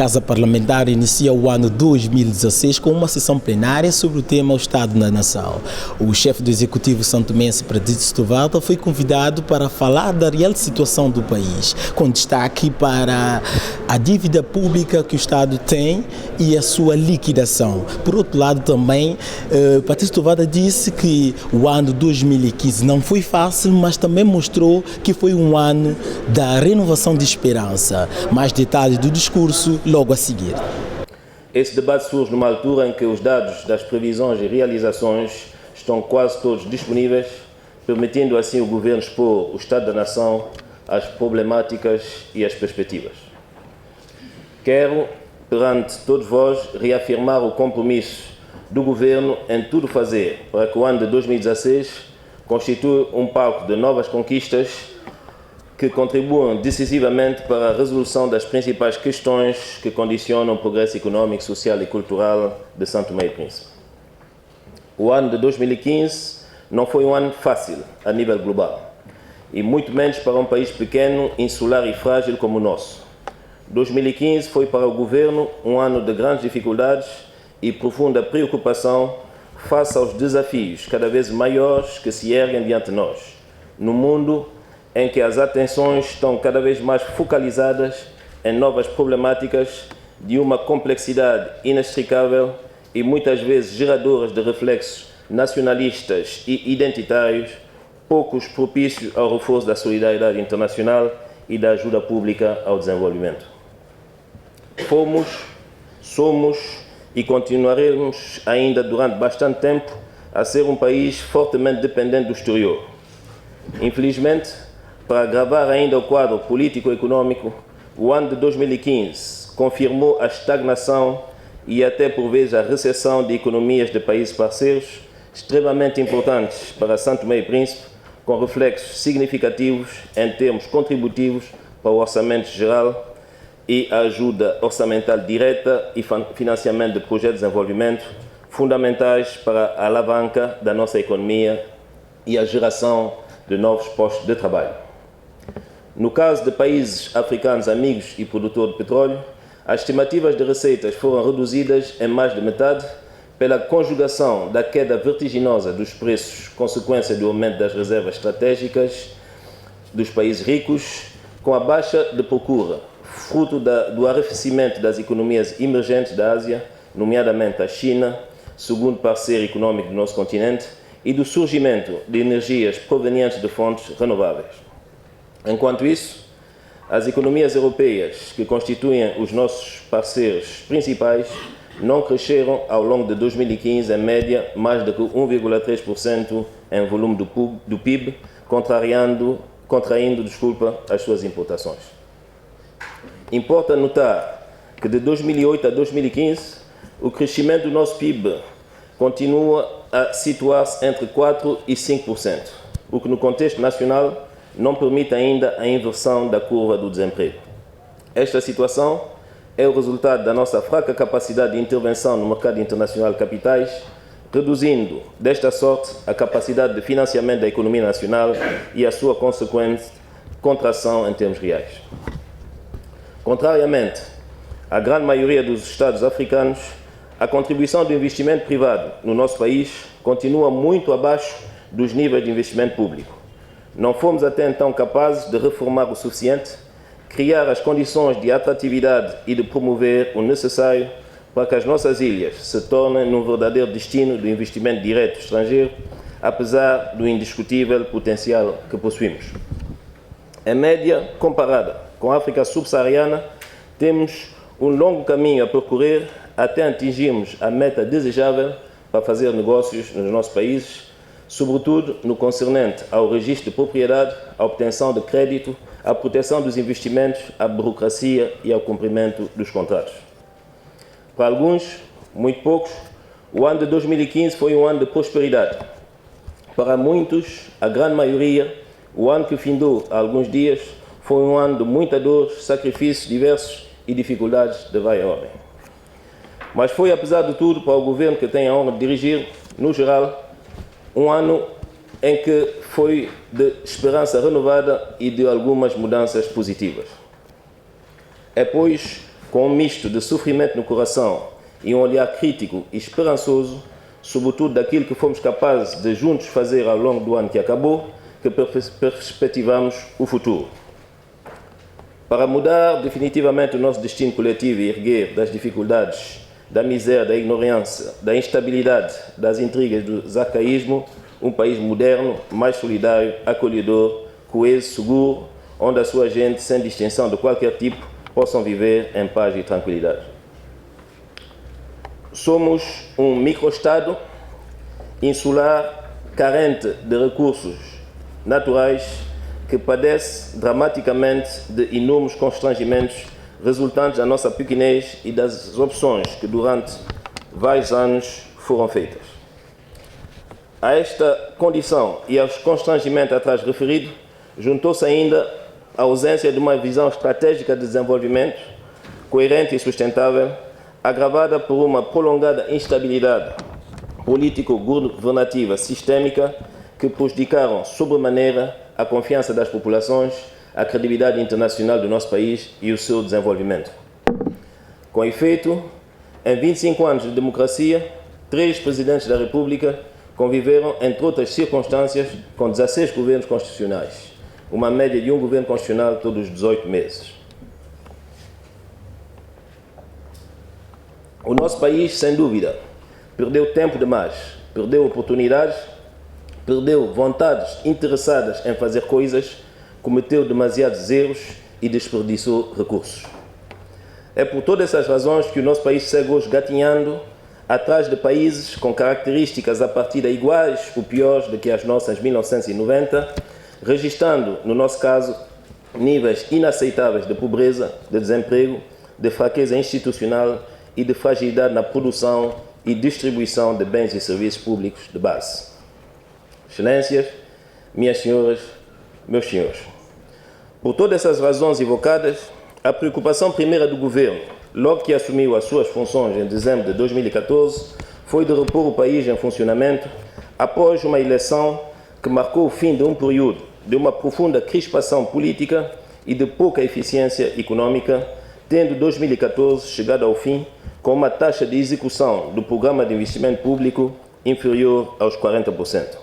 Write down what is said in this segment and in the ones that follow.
Casa Parlamentar inicia o ano 2016 com uma sessão plenária sobre o tema O Estado na Nação. O chefe do Executivo santomense, Pradito Setúbal, foi convidado para falar da real situação do país, com destaque para a dívida pública que o Estado tem e a sua liquidação. Por outro lado, também, Pradito Setúbal disse que o ano 2015 não foi fácil, mas também mostrou que foi um ano da renovação de esperança. Mais detalhes do discurso logo a seguir. Esse debate surge numa altura em que os dados das previsões e realizações estão quase todos disponíveis, permitindo assim o Governo expor o Estado da Nação, as problemáticas e as perspectivas. Quero, perante todos vós, reafirmar o compromisso do Governo em tudo fazer para que o ano de 2016 constitua um palco de novas conquistas que contribuam decisivamente para a resolução das principais questões que condicionam o progresso econômico, social e cultural de São Tomé e Príncipe. O ano de 2015 não foi um ano fácil a nível global, e muito menos para um país pequeno, insular e frágil como o nosso. 2015 foi para o Governo um ano de grandes dificuldades e profunda preocupação face aos desafios cada vez maiores que se erguem diante de nós, no mundo em que as atenções estão cada vez mais focalizadas em novas problemáticas de uma complexidade inextricável e muitas vezes geradoras de reflexos nacionalistas e identitários, poucos propícios ao reforço da solidariedade internacional e da ajuda pública ao desenvolvimento. Fomos, somos e continuaremos ainda durante bastante tempo a ser um país fortemente dependente do exterior. Infelizmente, para agravar ainda o quadro político-econômico, o ano de 2015 confirmou a estagnação e até por vezes a recessão de economias de países parceiros extremamente importantes para São Tomé e Príncipe, com reflexos significativos em termos contributivos para o orçamento geral e a ajuda orçamental direta e financiamento de projetos de desenvolvimento fundamentais para a alavanca da nossa economia e a geração de novos postos de trabalho. No caso de países africanos amigos e produtores de petróleo, as estimativas de receitas foram reduzidas em mais de metade pela conjugação da queda vertiginosa dos preços, consequência do aumento das reservas estratégicas dos países ricos, com a baixa de procura, fruto do arrefecimento das economias emergentes da Ásia, nomeadamente a China, segundo parceiro econômico do nosso continente, e do surgimento de energias provenientes de fontes renováveis. Enquanto isso, as economias europeias, que constituem os nossos parceiros principais, não cresceram ao longo de 2015, em média, mais de 1,3% em volume do PIB, contraindo as suas importações. Importa notar que de 2008 a 2015, o crescimento do nosso PIB continua a situar-se entre 4% e 5%, o que no contexto nacional não permite ainda a inversão da curva do desemprego. Esta situação é o resultado da nossa fraca capacidade de intervenção no mercado internacional de capitais, reduzindo, desta sorte, a capacidade de financiamento da economia nacional e a sua consequente contração em termos reais. Contrariamente à grande maioria dos Estados africanos, a contribuição do investimento privado no nosso país continua muito abaixo dos níveis de investimento público. Não fomos até então capazes de reformar o suficiente, criar as condições de atratividade e de promover o necessário para que as nossas ilhas se tornem num verdadeiro destino do investimento direto estrangeiro, apesar do indiscutível potencial que possuímos. Em média, comparada com a África subsaariana, temos um longo caminho a percorrer até atingirmos a meta desejável para fazer negócios nos nossos países, sobretudo no concernente ao registro de propriedade, à obtenção de crédito, à proteção dos investimentos, à burocracia e ao cumprimento dos contratos. Para alguns, muito poucos, o ano de 2015 foi um ano de prosperidade. Para muitos, a grande maioria, o ano que findou há alguns dias foi um ano de muita dor, sacrifícios diversos e dificuldades de vária ordem. Mas foi, apesar de tudo, para o governo que tem a honra de dirigir, no geral, um ano em que foi de esperança renovada e de algumas mudanças positivas. É, pois, com um misto de sofrimento no coração e um olhar crítico e esperançoso, sobretudo daquilo que fomos capazes de juntos fazer ao longo do ano que acabou, que perspectivamos o futuro. Para mudar definitivamente o nosso destino coletivo e erguer das dificuldades, da miséria, da ignorância, da instabilidade, das intrigas, do arcaísmo, um país moderno, mais solidário, acolhedor, coeso, seguro, onde a sua gente, sem distinção de qualquer tipo, possam viver em paz e tranquilidade. Somos um microestado insular, carente de recursos naturais, que padece dramaticamente de inúmeros constrangimentos resultantes da nossa pequenez e das opções que durante vários anos foram feitas. A esta condição e aos constrangimentos atrás referidos, juntou-se ainda a ausência de uma visão estratégica de desenvolvimento coerente e sustentável, agravada por uma prolongada instabilidade político-governativa sistêmica que prejudicaram sobremaneira a confiança das populações, a credibilidade internacional do nosso país e o seu desenvolvimento. Com efeito, em 25 anos de democracia, 3 presidentes da República conviveram, entre outras circunstâncias, com 16 governos constitucionais, uma média de um governo constitucional todos os 18 meses. O nosso país, sem dúvida, perdeu tempo demais, perdeu oportunidades, perdeu vontades interessadas em fazer coisas, cometeu demasiados erros e desperdiçou recursos. É por todas essas razões que o nosso país segue hoje gatinhando atrás de países com características a partida iguais ou piores do que as nossas em 1990, registrando, no nosso caso, níveis inaceitáveis de pobreza, de desemprego, de fraqueza institucional e de fragilidade na produção e distribuição de bens e serviços públicos de base. Excelências, minhas senhoras, meus senhores, por todas essas razões evocadas, a preocupação primeira do governo, logo que assumiu as suas funções em dezembro de 2014, foi de repor o país em funcionamento após uma eleição que marcou o fim de um período de uma profunda crispação política e de pouca eficiência econômica, tendo 2014 chegado ao fim com uma taxa de execução do programa de investimento público inferior aos 40%.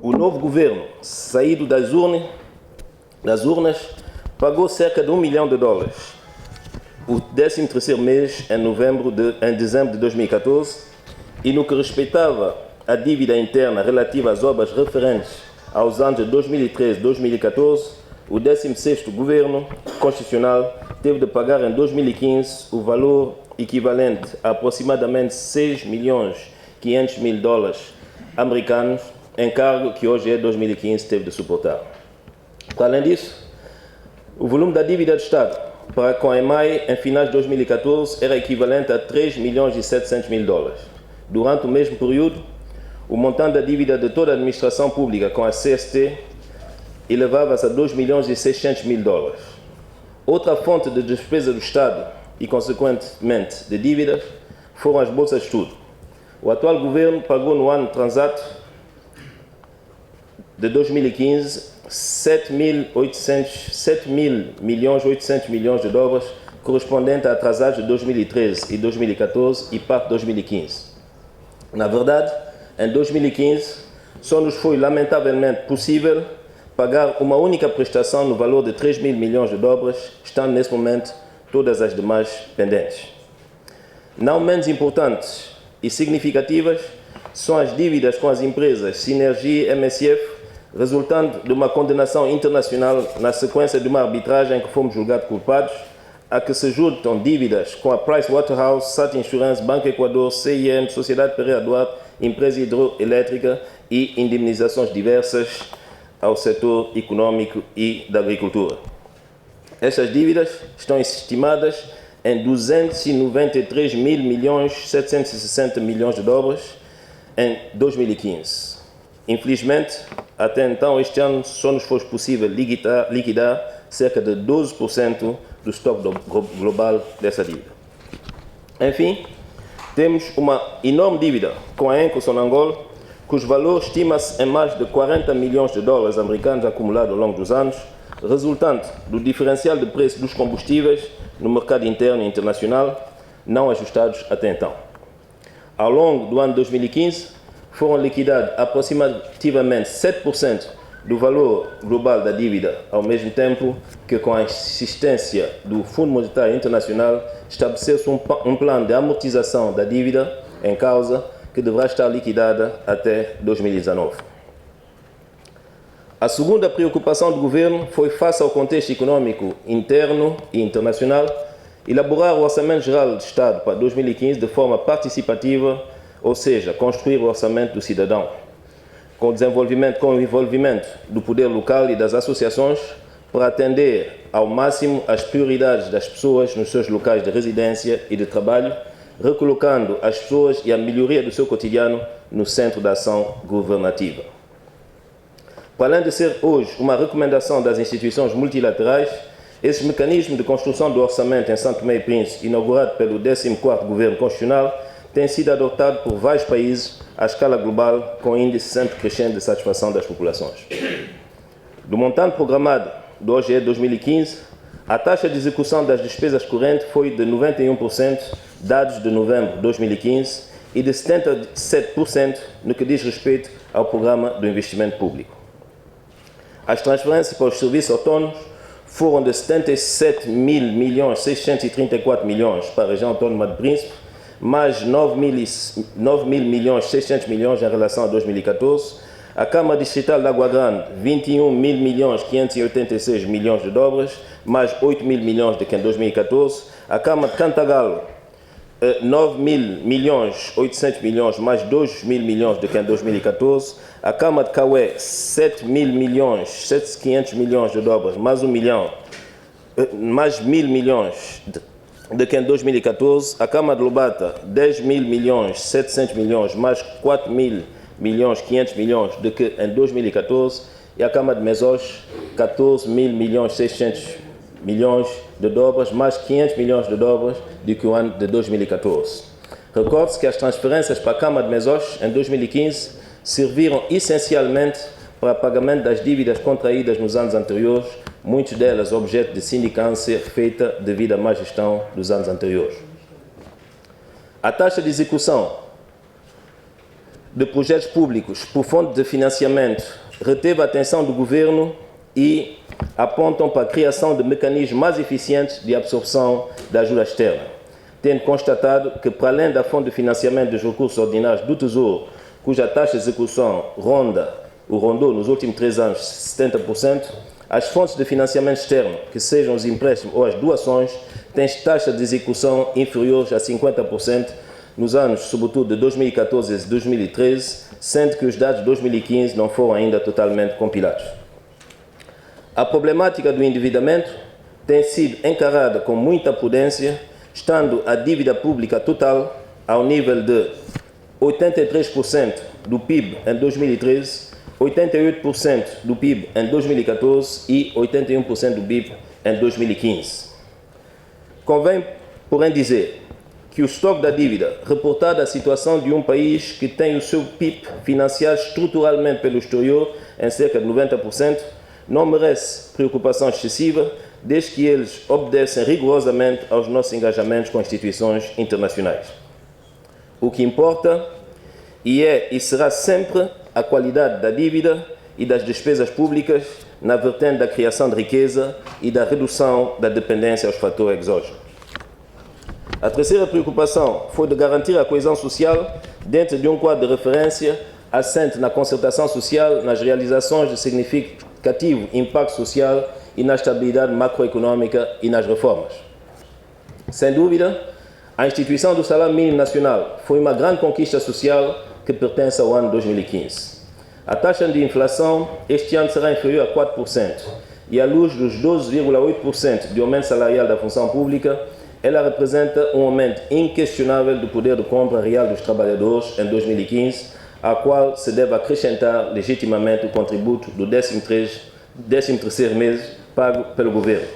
O novo governo, saído das urnas, pagou cerca de $1 milhão, o 13º mês em dezembro de 2014, e no que respeitava à dívida interna relativa às obras referentes aos anos de 2013 e 2014, o 16º governo constitucional teve de pagar em 2015 o valor equivalente a aproximadamente $6.500.000 americanos, encargo que hoje, em 2015, teve de suportar. Para além disso, o volume da dívida do Estado para com a EMAI em finais de 2014 era equivalente a $3.700.000. Durante o mesmo período, o montante da dívida de toda a administração pública com a CST elevava-se a $2.600.000. Outra fonte de despesa do Estado e, consequentemente, de dívidas foram as bolsas de estudo. O atual governo pagou no ano transato de 2015 $7.800 milhões, correspondente a atrasados de 2013 e 2014 e parte de 2015. Na verdade, em 2015, só nos foi lamentavelmente possível pagar uma única prestação no valor de $3.000 milhões, estando nesse momento todas as demais pendentes. Não menos importantes e significativas são as dívidas com as empresas Synergy e MSF, resultando de uma condenação internacional na sequência de uma arbitragem em que fomos julgados culpados, a que se juntam dívidas com a Pricewaterhouse, SAT Insurance, Banco Equador, CIM, Sociedade Pereira Duarte, Empresa Hidroelétrica e indemnizações diversas ao setor econômico e da agricultura. Estas dívidas estão estimadas em $293.760 milhões em 2015. Infelizmente, até então, este ano, só nos foi possível liquidar cerca de 12% do estoque global dessa dívida. Enfim, temos uma enorme dívida com a Enco Sonangol, cujo valor estima-se em mais de $40 milhões americanos acumulados ao longo dos anos, resultante do diferencial de preço dos combustíveis no mercado interno e internacional, não ajustados até então. Ao longo do ano 2015, foram liquidados aproximadamente 7% do valor global da dívida, ao mesmo tempo que, com a insistência do Fundo Monetário Internacional, estabeleceu-se um plano de amortização da dívida em causa, que deverá estar liquidada até 2019. A segunda preocupação do governo foi, face ao contexto econômico interno e internacional, elaborar o Orçamento Geral do Estado para 2015 de forma participativa, ou seja, construir o orçamento do cidadão, com o envolvimento do poder local e das associações, para atender ao máximo às prioridades das pessoas nos seus locais de residência e de trabalho, recolocando as pessoas e a melhoria do seu cotidiano no centro da ação governativa. Para além de ser hoje uma recomendação das instituições multilaterais, esse mecanismo de construção do orçamento em São Tomé e Príncipe, inaugurado pelo 14º Governo Constitucional, tem sido adotado por vários países à escala global, com índice sempre crescente de satisfação das populações. Do montante programado do OGE 2015, a taxa de execução das despesas correntes foi de 91%, dados de novembro de 2015, e de 77% no que diz respeito ao programa do investimento público. As transferências para os serviços autônomos foram de 77.634 milhões para a região autónoma de Príncipe, mais 9.600 milhões em relação a 2014. A Câmara Distrital de Água Grande, 21.586 milhões de dobras, mais 8.000 milhões do que em 2014. A Câmara de Cantagalo, 9.800 milhões, mais 2.000 milhões do que em 2014. A Câmara de Caué, 7.500 milhões de dobras, mais 1 milhão, mais 1.000 milhões do que em 2014. A Câmara de Lobata, 10.000 milhões, 700 milhões, mais 4.000 milhões, 500 milhões do que em 2014. E a Câmara de Mesoche, 14.000 milhões, 600 milhões de dobras, mais 500 milhões de dobras do que o ano de 2014. Recorde-se que as transferências para a Câmara de Mesoche em 2015 serviram essencialmente para pagamento das dívidas contraídas nos anos anteriores, muitas delas objeto de sindicância feita devido à má gestão dos anos anteriores. A taxa de execução de projetos públicos por fonte de financiamento reteve a atenção do Governo e apontam para a criação de mecanismos mais eficientes de absorção da ajuda externa, tendo constatado que, para além da fonte de financiamento dos recursos ordinários do Tesouro, cuja taxa de execução rondou nos últimos 3 anos 70%, as fontes de financiamento externo, que sejam os empréstimos ou as doações, têm taxas de execução inferiores a 50% nos anos, sobretudo, de 2014 e 2013, sendo que os dados de 2015 não foram ainda totalmente compilados. A problemática do endividamento tem sido encarada com muita prudência, estando a dívida pública total ao nível de 83% do PIB em 2013, 88% do PIB em 2014 e 81% do PIB em 2015. Convém, porém, dizer que o estoque da dívida, reportado à situação de um país que tem o seu PIB financiado estruturalmente pelo exterior em cerca de 90%, não merece preocupação excessiva, desde que eles obedecem rigorosamente aos nossos engajamentos com instituições internacionais. O que importa e será sempre a qualidade da dívida e das despesas públicas na vertente da criação de riqueza e da redução da dependência aos fatores exógenos. A terceira preocupação foi de garantir a coesão social dentro de um quadro de referência assente na concertação social, nas realizações de significativo impacto social e na estabilidade macroeconômica e nas reformas. Sem dúvida, a instituição do Salário Mínimo Nacional foi uma grande conquista social que pertence ao ano 2015. A taxa de inflação este ano será inferior a 4% e, à luz dos 12,8% de aumento salarial da função pública, ela representa um aumento inquestionável do poder de compra real dos trabalhadores em 2015, a qual se deve acrescentar legitimamente o contributo do 13º mês pago pelo Governo.